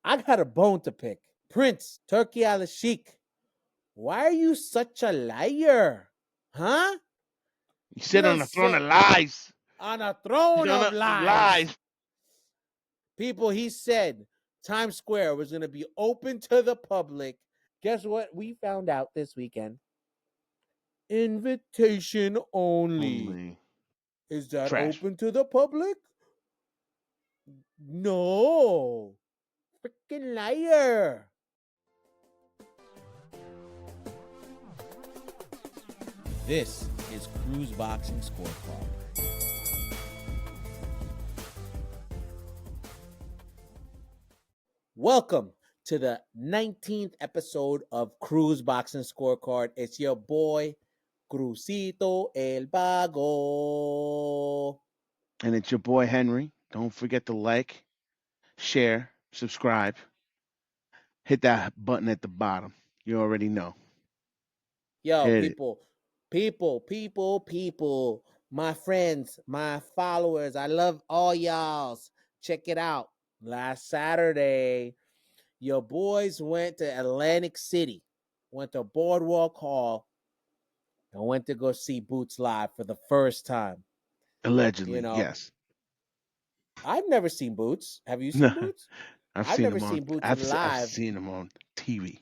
I got a bone to pick. Prince, Turkey Al Sheikh, why are you such a liar? Huh? You You sit on done a throne said of lies. on a throne Throne of of lies. lies. People, he said Times Square was going to be open to the public. Guess what we found out this weekend? Invitation only. Is that Trash. open to the public? No. Freaking liar. This is Cruise Boxing Scorecard. Welcome to the 19th episode of Cruise Boxing Scorecard. It's your boy, Crucito El Vago. And it's your boy Henry. Don't forget to like, share, subscribe. Hit that button at the bottom. You already know. Yo, Hit it. people, my friends, my followers, I love all y'alls. Check it out. Last Saturday, your boys went to Atlantic City, went to Boardwalk Hall, and went to go see Boots live for the first time. You Allegedly, know, yes. I've never seen Boots. Have you seen Boots? I've never seen Boots I've live seen him on TV.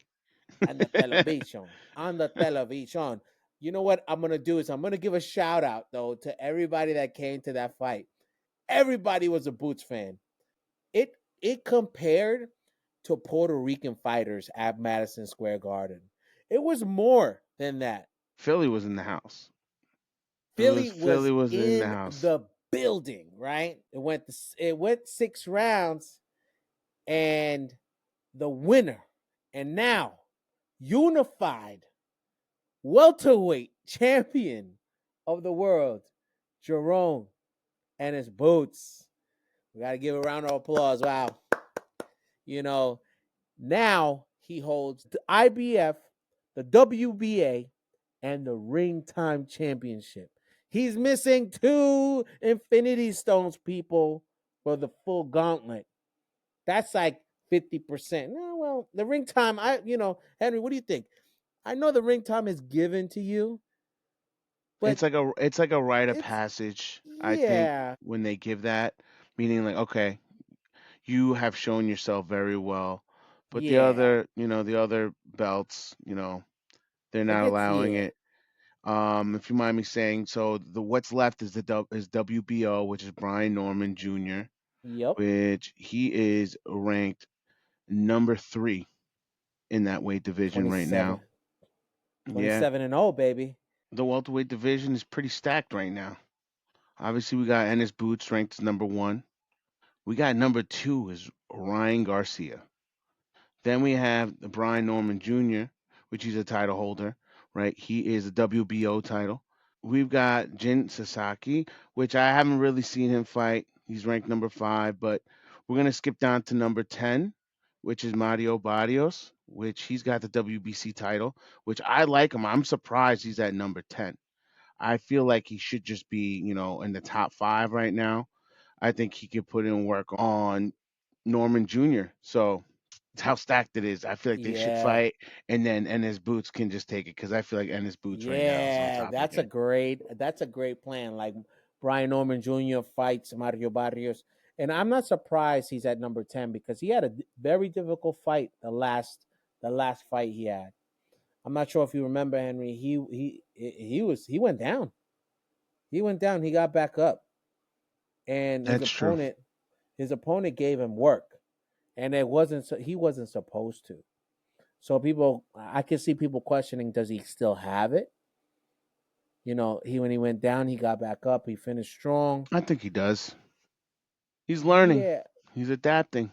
on the television. On the television. You know what I'm gonna do is I'm gonna give a shout out though to everybody that came to that fight. Everybody was a Boots fan. It compared to Puerto Rican fighters at Madison Square Garden. It was more than that. Philly was in the house. Philly Philly was in the in house. the building, right? It went 6 rounds, and the winner, and now unified welterweight champion of the world, Jaron and his Boots. We got to give a round of applause. Wow. You know, now he holds the IBF, the WBA, and the Ring Time Championship. He's missing 2 Infinity Stones, people, for the full gauntlet. That's like 50%. No, well, the Ring Time, Henry, what do you think? I know the Ring Time is given to you, but It's like a rite of it's, passage, I think, yeah, when they give that. Meaning like, okay, you have shown yourself very well. But yeah. the other belts, they're Like not it's, allowing yeah. it. If you mind me saying, so the what's left is is WBO, which is Brian Norman Jr., Yep. which he is ranked number 3 in that weight division right now. 27. Yeah, 27-0, baby. the welterweight division is pretty stacked right now. Obviously, we got Ennis Boots ranked as number 1. We got number 2 is Ryan Garcia. Then we have the Brian Norman Jr., which he's a title holder, right? He is a WBO title. We've got Jin Sasaki, which I haven't really seen him fight. He's ranked number 5, but we're gonna skip down to number 10, which is Mario Barrios, which he's got the WBC title, which I like him. I'm surprised he's at number 10. I feel like he should just be, in the top 5 right now. I think he could put in work on Norman Jr. So it's how stacked it is. I feel like they should Yeah. fight, and then Ennis Boots can just take it because I feel like Ennis Boots right now is on Yeah, top of the game. that's a great plan. Like Brian Norman Jr. fights Mario Barrios. And I'm not surprised he's at number 10 because he had a very difficult fight the last fight he had. I'm not sure if you remember, Henry. He went down. He went down, he got back up. And his That's true. opponent his opponent gave him work. And he wasn't supposed to. So I can see people questioning, does he still have it? When he went down, he got back up. He finished strong. I think he does. He's learning. Yeah, He's adapting.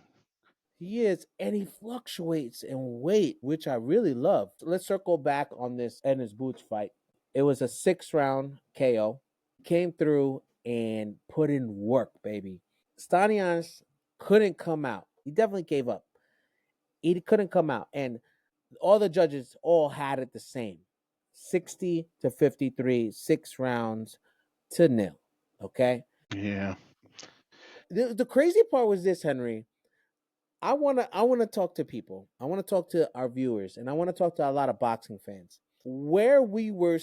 he is, and he fluctuates in weight, which I really love. Let's circle back on this Ennis Boots fight. It was a 6-round KO. Came through and put in work, baby. Stanionis couldn't come out. He definitely gave up. He couldn't come out, and all the judges all had it the same: 60-53, 6 rounds-0. Okay. Yeah. The crazy part was this, Henry. I wanna talk to people. I wanna talk to our viewers, and I wanna talk to a lot of boxing fans. Where we were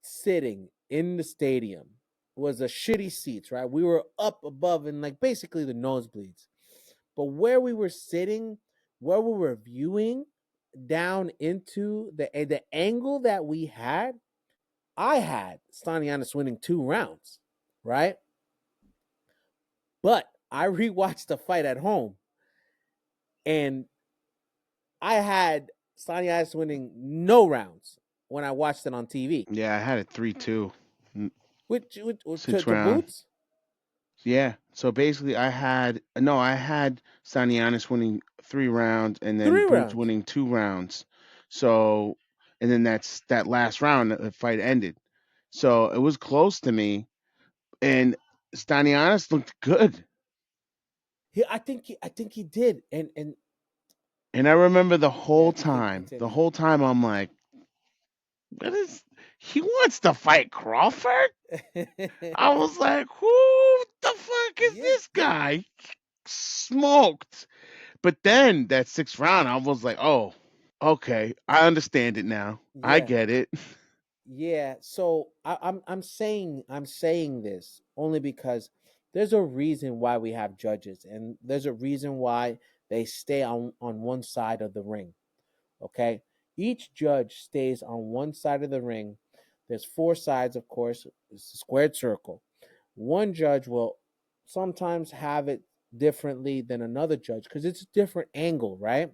sitting in the stadium was a shitty seats, right? We were up above in like basically the nosebleeds. But where we were sitting, where we were viewing down into the angle that we had, I had Stanionis winning 2 rounds, right? But I rewatched the fight at home, and I had Stanionis winning no rounds when I watched it on TV. Yeah, I had it 3-2, Which six to round. Boots? Yeah. So basically, I had Stanionis winning 3 rounds, and then Three Boots rounds. winning 2 rounds. So, and then that last round, the fight ended. So it was close to me, and Stanionis looked good. I think he did. And And I remember yeah, I think he did. the whole time I'm like, what is, he wants to fight Crawford? I was like, who the fuck is Yeah, this guy? Smoked. But then that sixth round, I was like, oh, okay, I understand it now. I yeah, get it. yeah. So I'm saying this only because there's a reason why we have judges, and there's a reason why they stay on one side of the ring. Okay, each judge stays on one side of the ring. There's 4 sides, of course. It's a squared circle. One judge will sometimes have it differently than another judge because it's a different angle, right?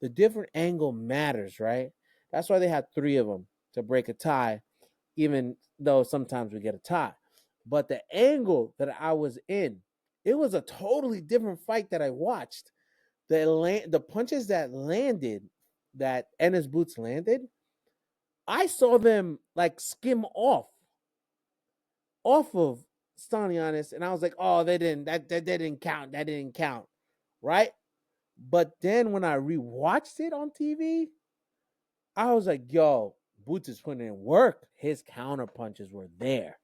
The different angle matters, right? That's why they had 3 of them to break a tie, even though sometimes we get a tie. But the angle that I was in, it was a totally different fight that I watched. The punches that landed, that Ennis Boots landed, I saw them like skim off of Stanionis, and I was like, oh, they didn't count. That didn't count. Right? But then when I rewatched it on TV, I was like, yo, Boots is putting in work. His counter punches were there.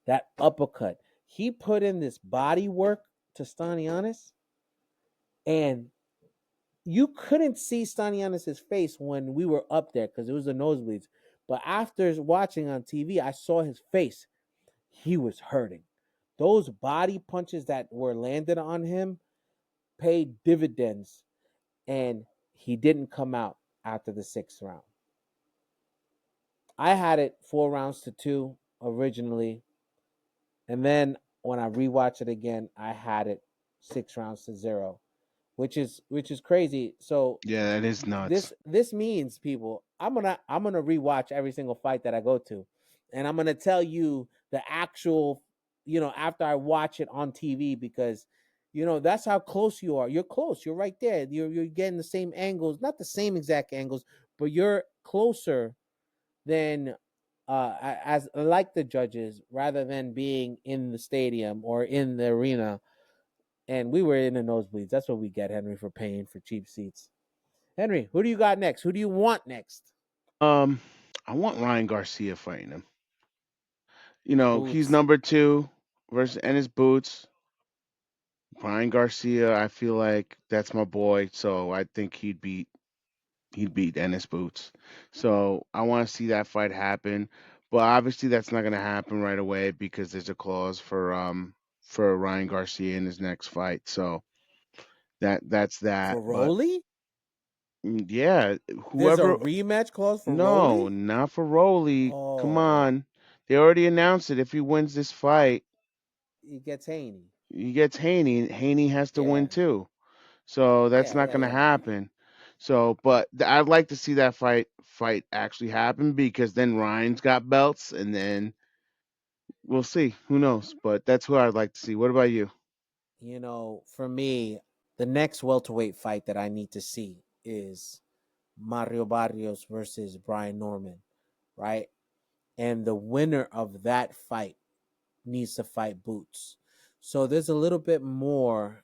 That uppercut. He put in this body work to Stanionis, and you couldn't see Stanionis' face when we were up there because it was the nosebleeds. But after watching on TV, I saw his face. He was hurting. Those body punches that were landed on him paid dividends, and he didn't come out after the 6th round. I had it 4 rounds to 2 originally, and then when I rewatched it again, I had it 6 rounds to 0, which is crazy. So Yeah, that is nuts. this means, people, I'm gonna rewatch every single fight that I go to, and I'm gonna tell you the actual, after I watch it on TV, because that's how close you are. You're close. You're right there. You're getting the same angles, not the same exact angles, but you're closer than as like the judges, rather than being in the stadium or in the arena. And we were in the nosebleeds. That's what we get, Henry, for paying for cheap seats. Henry, who do you got next? Who do you want next? Um, I want Ryan Garcia fighting him. He's Boots. number 2 versus Ennis Boots. Ryan Garcia, I feel like that's my boy, so I think he'd beat Ennis Boots. So I want to see that fight happen, but obviously that's not going to happen right away because there's a clause for Ryan Garcia in his next fight. So that's that. For But Rolly? yeah, There's a whoever. rematch clause for No, Rolly? not for Rolly. Come Oh, on, they already announced it. If he wins this fight, he gets Haney. he gets Haney. And Haney has to Yeah, win too. So that's yeah, not yeah, going to yeah, yeah. happen. So, but I'd like to see that fight actually happen because then Ryan's got belts, and then we'll see. Who knows? But that's who I'd like to see. What about you? For me, the next welterweight fight that I need to see is Mario Barrios versus Brian Norman, right? And the winner of that fight needs to fight Boots. So there's a little bit more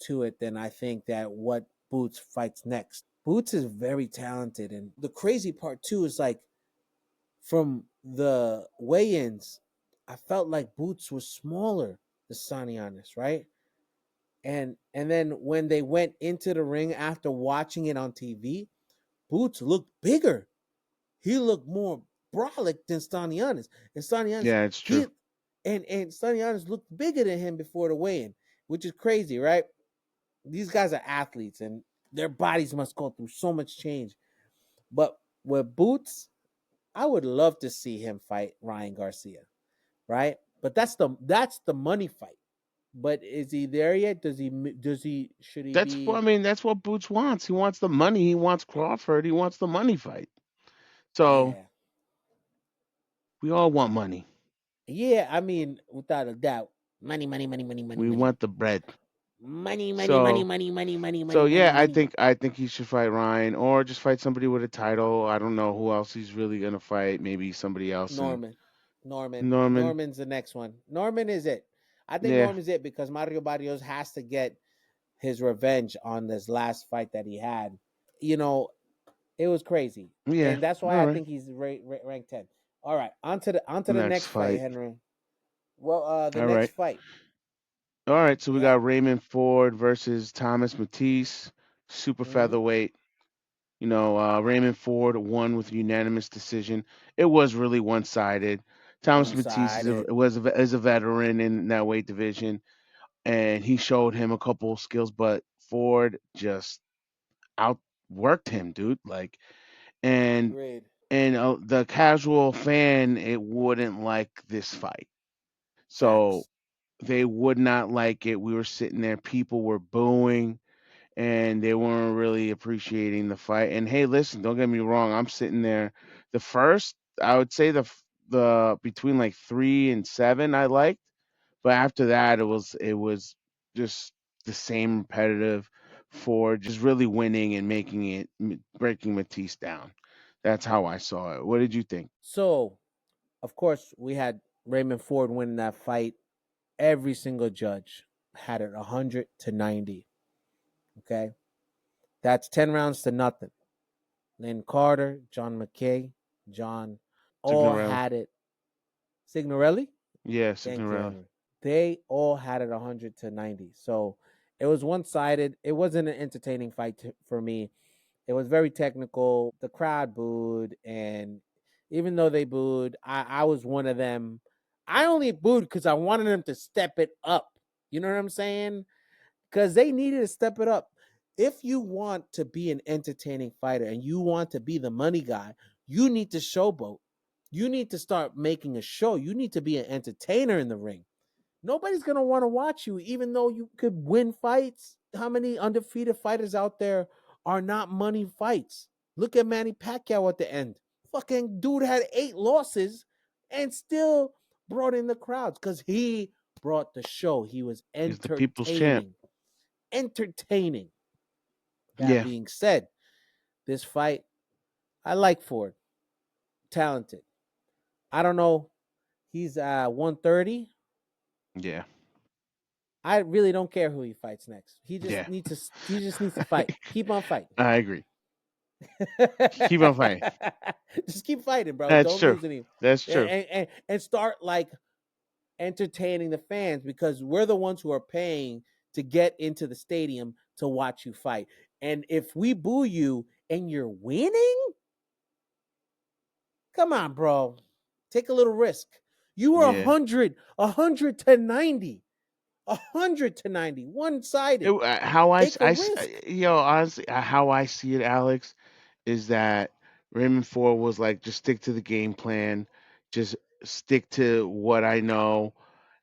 to it than I think that what Boots fights next. Boots is very talented, and the crazy part too is like from the weigh-ins, I felt like Boots was smaller than Stanionis, right? And then when they went into the ring after watching it on TV, Boots looked bigger. He looked more brolic than Stanionis. And Stanionis, Yeah, it's true. he and Stanionis looked bigger than him before the weigh-in, which is crazy, right? These guys are athletes and their bodies must go through so much change. But with Boots, I would love to see him fight Ryan Garcia, right? But that's the money fight. But is he there yet? Does he should he That's what I be? mean. That's what Boots wants. He wants the money. He wants Crawford. He wants the money fight. So Yeah. we all want money. Yeah, I mean, without a doubt. Money, money, money, money, money, We money. want the bread. Money, money, money, So money, money, money, so money, money, yeah, I money. think I think he should fight Ryan or just fight somebody with a title. I don't know who else he's really gonna fight. Maybe somebody else in Norman. Norman. Norman. Norman's the next one. Norman is it. I think Yeah, Norman's it because Mario Barrios has to get his revenge on this last fight that he had. You know, it was crazy. yeah. And that's why All I right. think he's ranked 10. All right, on to the Next next fight, fight. Henry. Well, the All next right. fight. All right. So we Yeah. got Raymond Ford versus Thomas Matisse, super Mhm. featherweight. Raymond Ford won with unanimous decision. It was really one-sided. Thomas Matisse One-sided. is a veteran in that weight division, and he showed him a couple of skills, but Ford just outworked him, dude. Like, and Agreed. the casual fan, it wouldn't like this fight, so Facts. they would not like it. We were sitting there, people were booing and they weren't really appreciating the fight. And hey, listen, don't get me wrong. I'm sitting there. The first, I would say the between like 3 and 7, I liked, but after that, it was just the same repetitive for just really winning and making it breaking Matisse down. That's how I saw it. What did you think? So, of course, we had Raymond Ford winning that fight. Every single judge had it 100-90. Okay. That's 10 rounds to nothing. Lynn Carter, John McKay, John all Signorelli. had it. Signorelli? Yeah, Thank you, Signorelli. Henry. They all had it 100-90. So it was one sided. It wasn't an entertaining fight for me. It was very technical. The crowd booed. And even though they booed, I was one of them. I only booed because I wanted them to step it up. You know what I'm saying? Because they needed to step it up. If you want to be an entertaining fighter and you want to be the money guy, you need to showboat. You need to start making a show. You need to be an entertainer in the ring. Nobody's going to want to watch you, even though you could win fights. How many undefeated fighters out there are not money fights? Look at Manny Pacquiao at the end. Fucking dude had 8 losses and still brought in the crowds because he brought the show. He was He's the people's champ. entertaining. Entertaining. That Yeah, being said, this fight, I like Ford. Talented. I don't know. He's 130. yeah, I really don't care who he fights next. yeah. He just needs to fight. Keep on fighting. I agree. Keep on fighting. Just keep fighting, bro. That's Don't true. lose any. That's true. And start like entertaining the fans because we're the ones who are paying to get into the stadium to watch you fight. And if we boo you and you're winning, come on, bro. Take a little risk. You were Yeah. 100-90. 100-90. One sided. How Take a risk. honestly, how I see it, Alex, is that Raymond Ford was like, just stick to the game plan, just stick to what I know,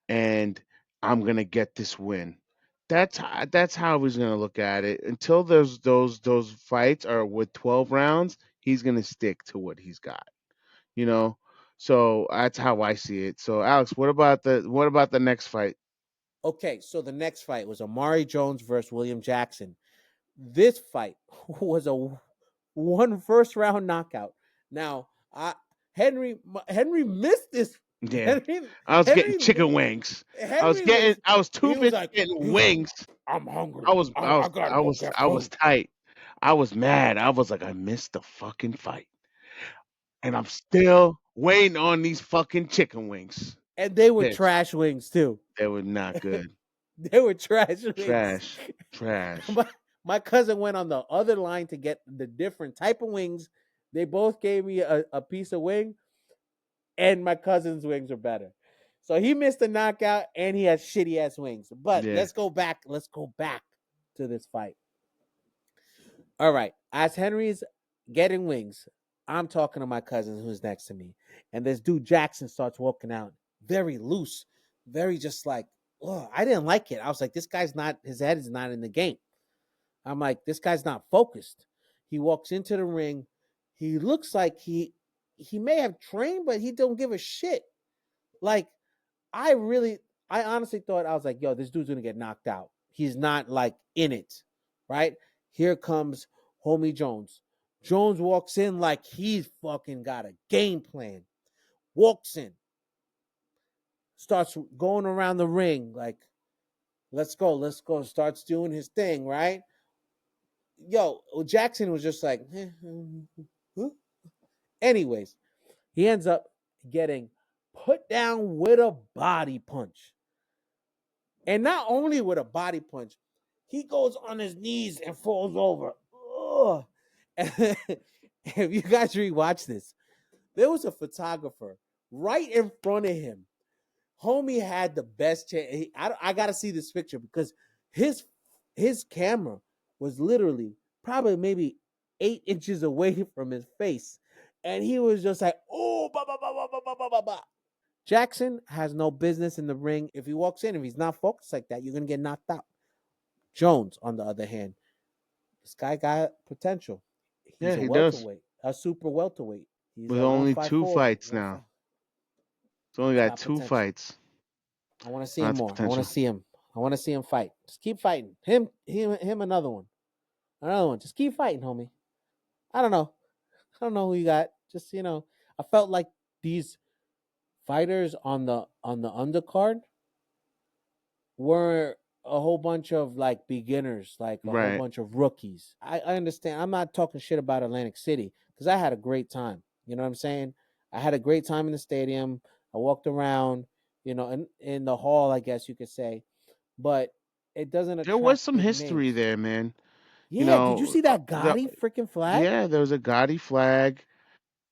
and I'm gonna get this win. That's how he's gonna look at it. Until those fights are with 12 rounds, he's gonna stick to what he's got. You know, so that's how I see it. So, Alex, what about the next fight? Okay, so the next fight was Omari Jones versus William Jackson. This fight was a one first round knockout. Now, Henry missed this. Yeah, Henry I was getting Henry chicken wings. Henry was I was too he was busy like getting he was like wings. I'm hungry. I gotta go get I was food. tight. I was mad. I was like, I missed the fucking fight, and I'm still waiting on these fucking chicken wings. And they were Bitch, trash wings too. they were not good. They were trash wings. Trash. Trash. my, my cousin went on the other line to get the different type of wings. They both gave me a piece of wing, and my cousin's wings are better. So he missed a knockout, and he has shitty ass wings. But Yeah. let's go back. Let's go back to this fight. All right. As Henry's getting wings, I'm talking to my cousin who's next to me. And this dude Jackson starts walking out very loose, very just like, oh, I didn't like it. I was like, this guy's not, his head is not in the game. I'm like, this guy's not focused. He walks into the ring. He looks like he may have trained, but he don't give a shit. Like, I honestly thought, I was like, yo, this dude's gonna get knocked out. He's not like in it, right? Here comes homie Jones. Jones walks in like he's fucking got a game plan. Walks in, starts going around the ring like, let's go, let's go. Starts doing his thing, right? Yo, Jackson was just like, huh? Anyways, he ends up getting put down with a body punch. And not only with a body punch, he goes on his knees and falls over. Ugh. If you guys rewatch this, there was a photographer right in front of him. Homie had the best chance. I got to see this picture because his camera was literally probably maybe 8 inches away from his face. And he was just like, oh, bah, bah, bah, bah, bah, bah, bah, bah, bah. Jackson has no business in the ring. If he walks in, if he's not focused like that, you're going to get knocked out. Jones, on the other hand, this guy got potential. Yeah, He's a he does. welterweight, a super welterweight. He's With at only two 154. fights now. It's only He's got got two potential. fights. I want to see him Lots of more. I want to potential. see him. I want to see him fight. Just keep fighting. Him, another one. Another one. Just keep fighting, homie. I don't know. I don't know who you got. Just, I felt like these fighters on the undercard were a whole bunch of like beginners, like a whole Right. bunch of rookies. I understand. I'm not talking shit about Atlantic City because I had a great time. You know what I'm saying? I had a great time in the stadium. I walked around, in the hall, I guess you could say, but it doesn't There was attract some big history names. there, man. You Yeah, did you know, see that Gotti freaking flag yeah, there was a Gotti flag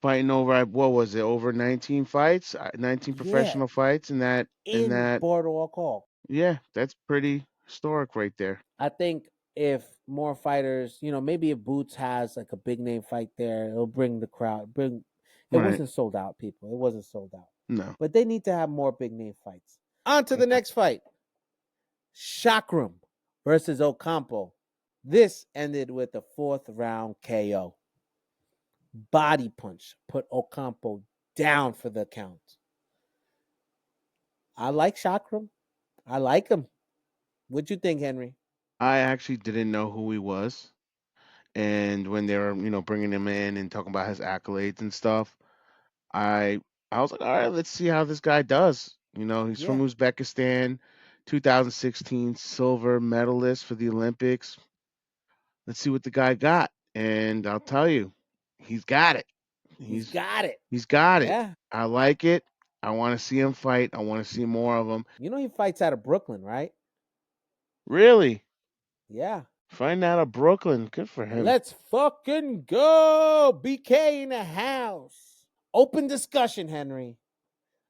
fighting over what was it? Over 19 fights, 19 Yeah, professional fights, and in that Boardwalk Hall. yeah, that's pretty historic right there. I think if more fighters, maybe if Boots has like a big name fight there, it'll bring the crowd. Bring It Right. wasn't sold out, people. It wasn't sold out. No. But they need to have more big name fights. On to the next fight. Shakhram versus Ocampo. This ended with a fourth round KO. Body punch put Ocampo down for the count. I like Shakhram. I like him. What'd you think, Henry? I actually didn't know who he was. And when they were, bringing him in and talking about his accolades and stuff, I I was like, all right, let's see how this guy does. He's from Yeah, Uzbekistan, 2016 silver medalist for the Olympics. Let's see what the guy got. And I'll tell you, he's got it. he's He's got it. he's got it. Yeah. I like it. I want to see him fight. I want to see more of him. He fights out of Brooklyn, right? Really? Yeah. Find out of Brooklyn. Good for him. Let's fucking go. BK in the house. Open discussion, Henry.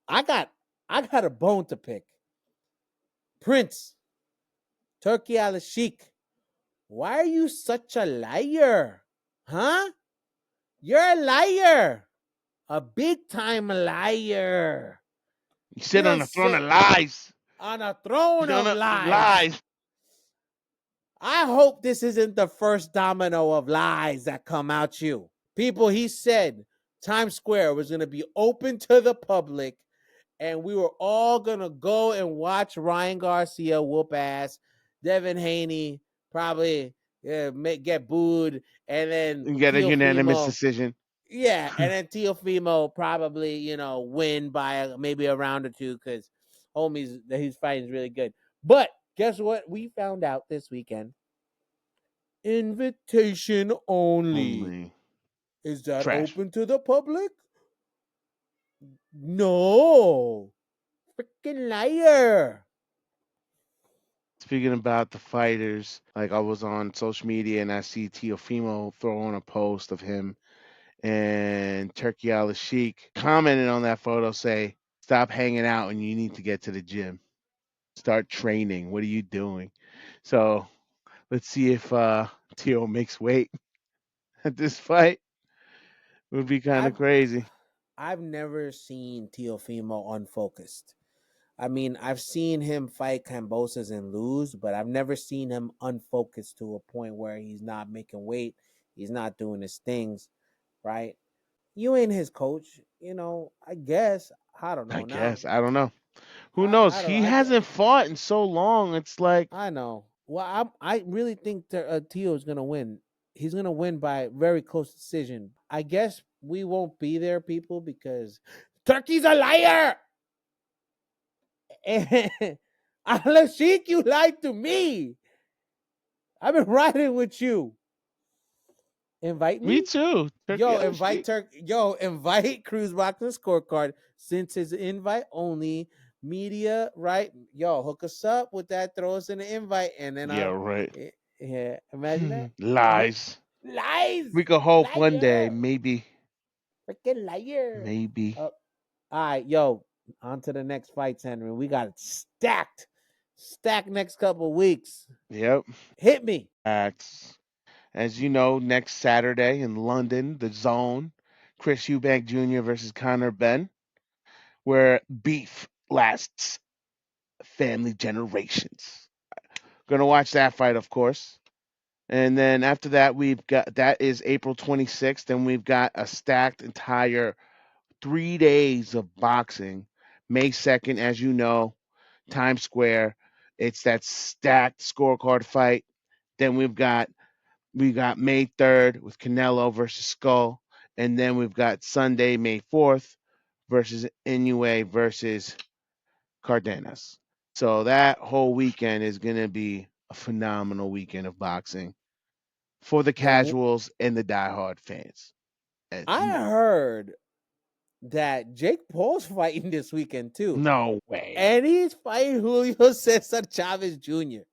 I got I got a bone to pick. Prince, Turkey Al Sheikh. Why are you such a liar? Huh? You're a liar. A big time liar. You You sit on done a throne said of lies. on a throne Throne of of lies. lies. I hope this isn't the first domino of lies that come out you. People, he said Times Square was going to be open to the public and we were all going to go and watch Ryan Garcia whoop ass, Devin Haney probably get booed, and then And get a unanimous Teofimo, decision. yeah, and then Teofimo probably, win by maybe a round or two because homies that he's fighting is really good. But guess what? We found out this weekend. Invitation only. Only Is that trash. open to the public? No. Freaking liar. Speaking about the fighters, like I was on social media and I see Teofimo throwing a post of him and Turkey Al Sheik commented on that photo, say, "Stop hanging out and you need to get to the gym. Start training. What are you doing?" So let's see if Teo makes weight at this fight. Would be kind of I've crazy. I've never seen Teofimo unfocused. I mean, I've seen him fight Cambosas and lose, but I've never seen him unfocused to a point where he's not making weight, he's not doing his things, right? You ain't his coach, I guess. I don't I know. Now, guess. I don't know. Who knows? I don't know. He hasn't fought in so long. It's like, I know. Well, I really think Tio is gonna win. He's gonna win by very close decision. I guess we won't be there, people, because Turkey's a liar. And Alashik, you lied to me. I've been riding with you. Invite me me? too. Turkey Al Sheik. Invite Cruise Boxing Scorecard. Since it's invite only media, right? Yo, hook us up with that. Throw us in the invite, and then Yeah, I'll. right. Yeah, imagine that. Lies. Lies, We could hope one day, liar, maybe, freaking liar. maybe. All right, yo, on to the next fights, Henry. We got it stacked next couple of weeks. Yep. Hit me. Facts. As you know, next Saturday in London, the Zone, Chris Eubank Jr. versus Conor Ben, where beef lasts family generations. Gonna watch that fight, of course. And then after that, we've got that is April 26th, and we've got a stacked entire 3 days of boxing. May 2nd, as you know, Times Square. It's that stacked scorecard fight. Then we got May 3rd with Canelo versus Skull, and then we've got Sunday, May 4th versus Inoue versus Cardenas. So that whole weekend is going to be a phenomenal weekend of boxing for the And casuals and the diehard fans. As I you heard that Jake Paul's fighting this weekend too. no way. And he's fighting Julio Cesar Chavez Jr.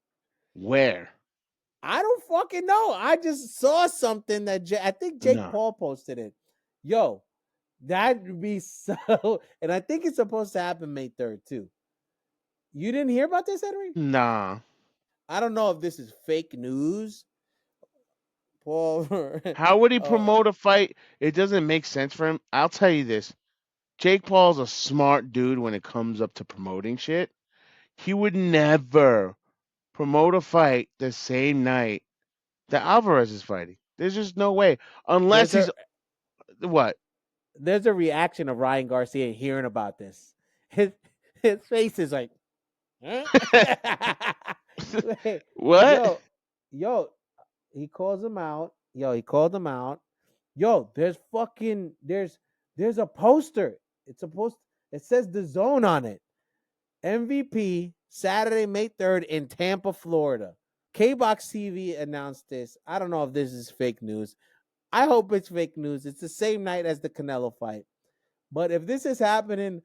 Where? I don't fucking know. I just saw something that I think Jake No. Paul posted it. Yo, that'd be so. And I think it's supposed to happen May 3rd too. You didn't hear about this, Henry? Nah. I don't know if this is fake news. Paul. How would he uh, promote a fight? It doesn't make sense for him. I'll tell you this. Jake Paul's a smart dude when it comes up to promoting shit. He would never promote a fight the same night that Alvarez is fighting. There's just no way. Unless there's a he's what? there's a reaction of Ryan Garcia hearing about this. His his face is like, huh? Wait, What? yo, yo, he calls him out. Yo, he called him out. Yo, there's a poster. It's supposed it says the zone on it. MVP Saturday, May 3rd in Tampa, Florida. K-Box TV announced this. I don't know if this is fake news. I hope it's fake news. It's the same night as the Canelo fight. But if this is happening,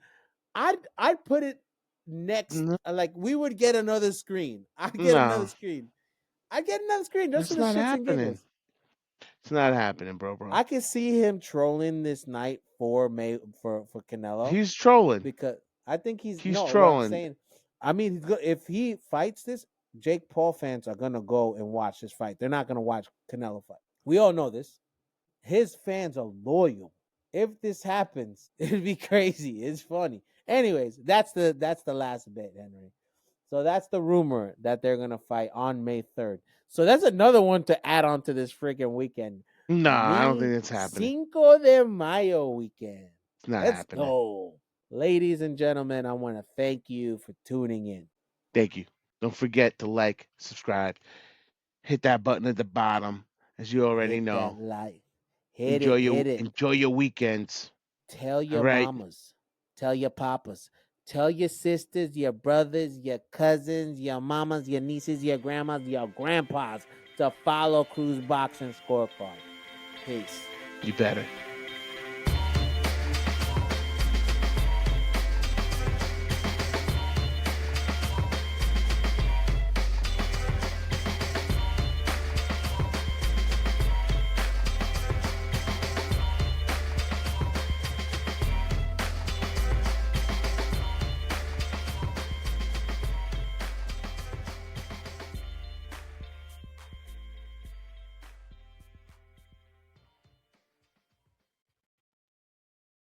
I'd put it next. No, Like we would get another screen. I'd get another no, screen. I'd get another screen just for it's the not shits and happening. giggles. It's not happening, bro. I can see him trolling this night for for Canelo He's trolling. because I think he's He's no. What I'm trolling. saying, I mean, if he fights this, Jake Paul fans are gonna go and watch this fight. They're not gonna watch Canelo fight. We all know this. His fans are loyal. If this happens, it'd be crazy. It's funny. Anyways, that's the last bit, Henry. So that's the rumor that they're gonna fight on May 3rd. So that's another one to add on to this freaking weekend. Nah, I don't think Me that's happening. Cinco de Mayo weekend. It's not Let's happening. go. Ladies and gentlemen, I want to thank you for tuning in. Thank you. Don't forget to like, subscribe, hit that button at the bottom, as you already Hit that know. like. Hit Enjoy it, your hit it. enjoy your weekends. Tell All your right. mamas. Tell your papas. Tell your sisters, your brothers, your cousins, your mamas, your nieces, your grandmas, your grandpas to follow Cruise Boxing Scorecard. Peace. You better.